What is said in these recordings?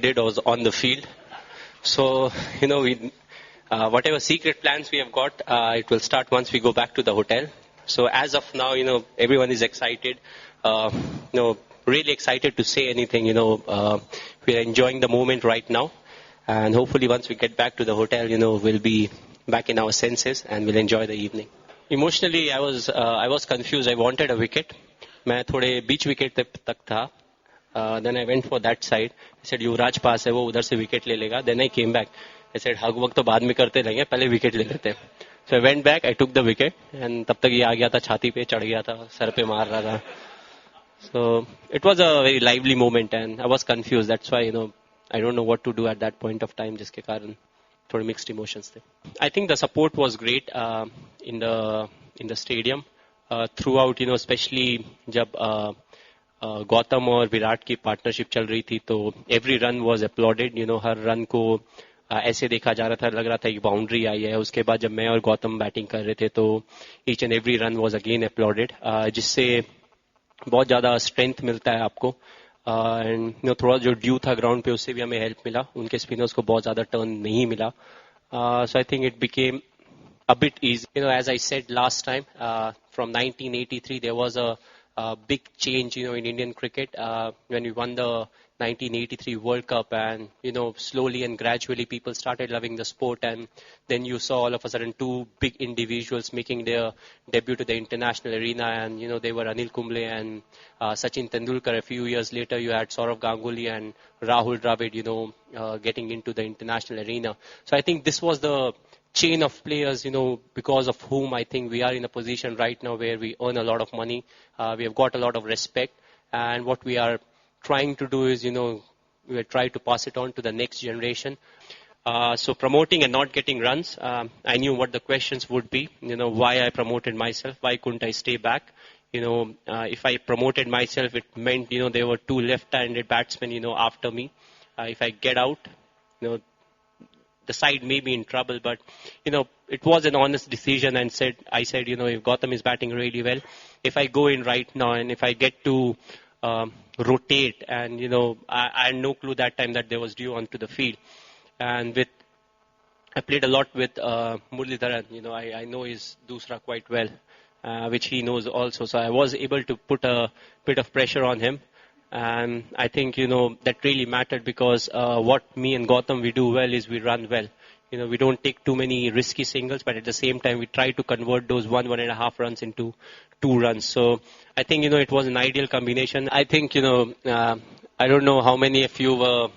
did was on the field. So, whatever secret plans we have got, it will start once we go back to the hotel. So as of now, everyone is excited. Really excited to say anything. We are enjoying the moment right now. And hopefully once we get back to the hotel, we'll be back in our senses and we'll enjoy the evening. Emotionally, I was confused. I wanted a wicket. मैं थोड़े बीच wicket तक था. Then I went for that side. I said, युवराज पास है, वो उधर से wicket ले लेगा. Then I came back. I said, हग वक्त तो बाद में करते रहेंगे, पहले विकेट ले लेते हैं. So I went back, I took the wicket, and तब तक ये आ गया था, छाती पे चढ़ गया था, सर पे मार रहा था. So it was a very lively moment, and I was confused. That's why, I don't know what to do at that point of time, जिसके कारण थोड़े mixed emotions थे. I think the support was great in the stadium throughout, especially जब गौतम और विराट की partnership चल रही थी, तो every run was uploaded. Her run को ऐसे देखा जा रहा था, लग रहा था कि बाउंड्री आई है. उसके बाद जब मैं और गौतम बैटिंग कर रहे थे, तो each and every run was again uploaded, जिससे बहुत ज्यादा स्ट्रेंथ मिलता है आपको. एंड थोड़ा जो ड्यू था ग्राउंड पे, उससे भी हमें हेल्प मिला. उनके स्पिनर्स को बहुत ज्यादा टर्न नहीं मिला. So I think it became a bit easy. As I said last time, from 1983, there was a big change, in Indian cricket when we won the 1983 World Cup, and slowly and gradually people started loving the sport, and then you saw all of a sudden two big individuals making their debut to the international arena, and they were Anil Kumble and Sachin Tendulkar. A few years later, you had Saurav Ganguly and Rahul Dravid, getting into the international arena. So I think this was the chain of players, because of whom I think we are in a position right now where we earn a lot of money. We have got a lot of respect, and what we are trying to do is, we try to pass it on to the next generation. So promoting and not getting runs, I knew what the questions would be, why I promoted myself, why couldn't I stay back? If I promoted myself, it meant, there were two left-handed batsmen, after me. If I get out, the side may be in trouble, but it was an honest decision, and I said, if Gautam is batting really well, if I go in right now and if I get to rotate, and I had no clue that time that there was dew onto the field, and I played a lot with Muralidharan. I know his dusra quite well, which he knows also, so I was able to put a bit of pressure on him. And I think, that really mattered, because what me and Gautam, we do well is we run well. We don't take too many risky singles, but at the same time, we try to convert those 1.5 runs into 2 runs. So I think, it was an ideal combination. I think, I don't know how many of you were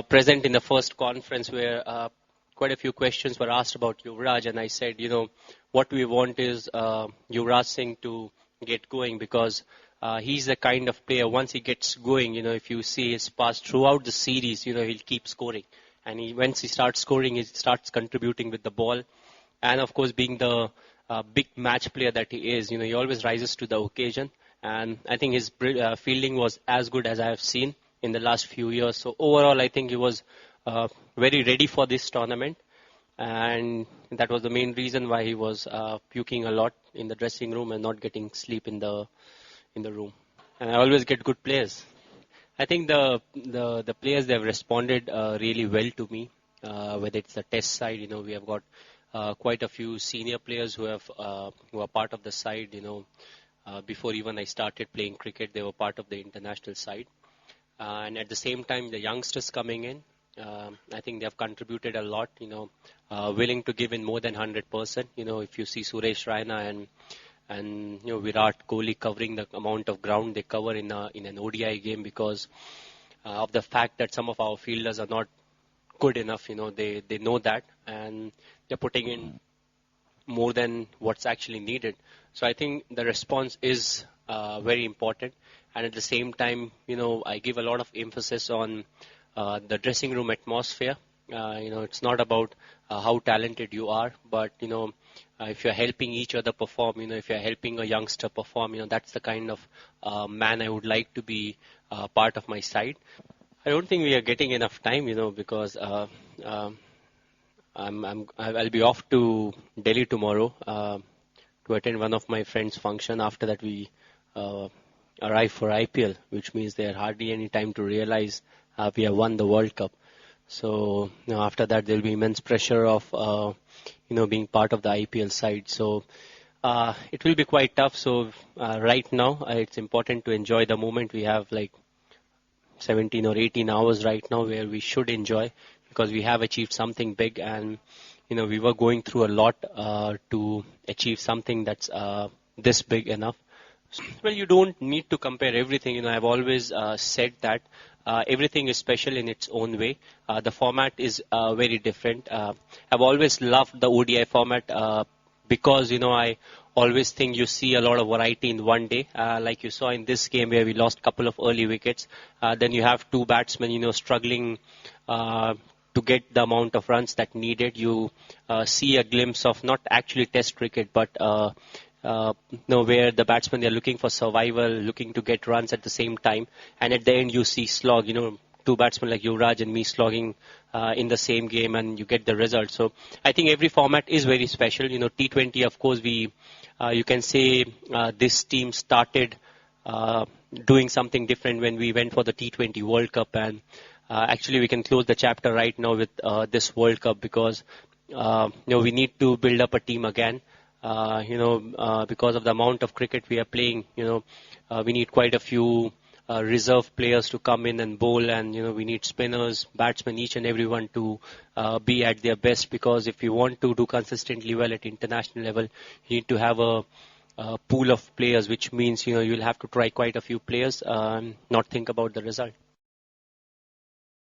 present in the first conference where quite a few questions were asked about Yuvraj. And I said, what we want is Yuvraj Singh to get going, because he's the kind of player, once he gets going, if you see his pass throughout the series, he'll keep scoring. And once he starts scoring, he starts contributing with the ball. And of course, being the big match player that he is, he always rises to the occasion. And I think his fielding was as good as I have seen in the last few years. So overall, I think he was very ready for this tournament. And that was the main reason why he was puking a lot in the dressing room and not getting sleep in the room. And I always get good players. I think the players, they have responded really well to me, whether it's the test side. We have got quite a few senior players who are part of the side. Before even I started playing cricket, they were part of the international side. And at the same time, the youngsters coming in, I think they have contributed a lot. Willing to give in more than 100%. If you see Suresh Raina and Virat Kohli covering the amount of ground they cover in an ODI game, because of the fact that some of our fielders are not good enough. They know that, and they're putting in more than what's actually needed. So I think the response is very important, and at the same time, I give a lot of emphasis on the dressing room atmosphere. It's not about how talented you are, but if you're helping each other perform, if you're helping a youngster perform, that's the kind of man I would like to be part of my side. I don't think we are getting enough time, because I'll be off to Delhi tomorrow to attend one of my friends' function. After that, we arrive for IPL, which means there's hardly any time to realize we have won the World Cup. So after that, there will be immense pressure of being part of the IPL side. So it will be quite tough. So right now, it's important to enjoy the moment. We have like 17 or 18 hours right now where we should enjoy, because we have achieved something big, and we were going through a lot to achieve something that's this big enough. Well, you don't need to compare everything. I've always said that everything is special in its own way. The format is very different. I've always loved the ODI format because, I always think you see a lot of variety in one day. Like you saw in this game where we lost a couple of early wickets. Then you have two batsmen, struggling to get the amount of runs that needed. You see a glimpse of not actually test cricket, but where the batsmen, they're looking for survival, looking to get runs at the same time, and at the end you see slog, two batsmen like Yuvraj and me slogging in the same game, and you get the result. So I think every format is very special. T20, of course, you can say this team started doing something different when we went for the T20 World Cup, and actually we can close the chapter right now with this World Cup, because we need to build up a team again. Because of the amount of cricket we are playing, we need quite a few reserve players to come in and bowl, and we need spinners, batsmen, each and everyone to be at their best, because if you want to do consistently well at international level, you need to have a pool of players, which means you'll have to try quite a few players, not think about the result.